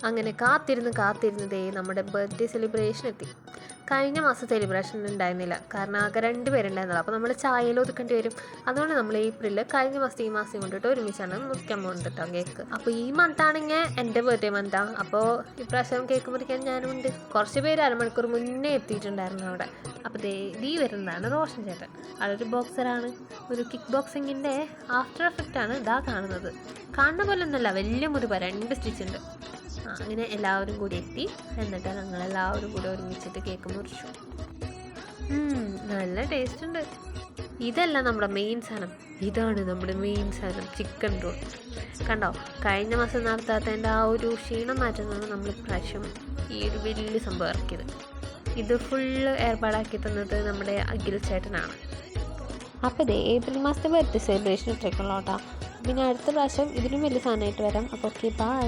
അങ്ങനെ കാത്തിരുന്ന് ദേ നമ്മുടെ ബർത്ത്ഡേ സെലിബ്രേഷൻ എത്തി. കഴിഞ്ഞ മാസം സെലിബ്രേഷൻ ഉണ്ടായിരുന്നില്ല, കാരണം ആകെ 2 പേരുണ്ടായിരുന്നുള്ളൂ. അപ്പോൾ നമ്മൾ ചായയിൽ ഒതുക്കേണ്ടി വരും. അതുകൊണ്ട് നമ്മൾ ഏപ്രിലിൽ കഴിഞ്ഞ മാസത്തെ ഈ മാസം കൊണ്ടിട്ട് ഒരുമിച്ചാണ് മുറിക്കാൻ പോകുന്നത് കേട്ടോ കേക്ക്. അപ്പോൾ ഈ മന്താണെങ്കിൽ എൻ്റെ ബർത്ത്ഡേ മന്താണ്. അപ്പോൾ ഇപ്രാവശ്യം കേക്ക് മുറിക്കാൻ ഞാനും ഉണ്ട്. കുറച്ച് പേര് അരമണിക്കൂർ മുന്നേ എത്തിയിട്ടുണ്ടായിരുന്നു അവിടെ. അപ്പോൾ ദേ വരുന്നതാണ് റോഷൻ ചേട്ടൻ. ആളൊരു ബോക്സറാണ്. ഒരു കിക്ക് ബോക്സിങ്ങിൻ്റെ ആഫ്റ്റർ എഫക്റ്റാണ് ഇതാ കാണുന്നത്. കാണുന്ന പോലെ ഒന്നുമല്ല, വലിയ മുറിവ്, 2 സ്റ്റിച്ച് ഉണ്ട്. അങ്ങനെ എല്ലാവരും കൂടി എത്തി. എന്നിട്ട് ഞങ്ങളെല്ലാവരും കൂടി ഒരുമിച്ചിട്ട് കേക്ക് മുറിച്ചു. നല്ല ടേസ്റ്റ് ഉണ്ട്. ഇതല്ല നമ്മുടെ മെയിൻ സാധനം, ഇതാണ് നമ്മുടെ മെയിൻ സാധനം, ചിക്കൻ റോൾ. കണ്ടോ, കഴിഞ്ഞ മാസം നടത്താത്തതിൻ്റെ ആ ഒരു ക്ഷീണം മാറ്റുന്നതാണ് നമ്മൾ ഇപ്രാവശ്യം ഈ ഒരു വലിയ സംഭവം ഇറക്കിയത്. ഇത് ഫുള്ള് ഏർപ്പാടാക്കി തന്നത് നമ്മുടെ അഖിൽ ചേട്ടനാണ്. അപ്പോൾ ഇതേ ഏപ്രിൽ മാസത്തെ ബർത്ത്ഡേ സെലിബ്രേഷൻ ഇട്ടേക്കുള്ളൂ കേട്ടോ. പിന്നെ അടുത്ത പ്രാവശ്യം ഇതിനും വലിയ സാധനമായിട്ട് വരാം. അപ്പോൾ ഓക്കെ, ബൈ.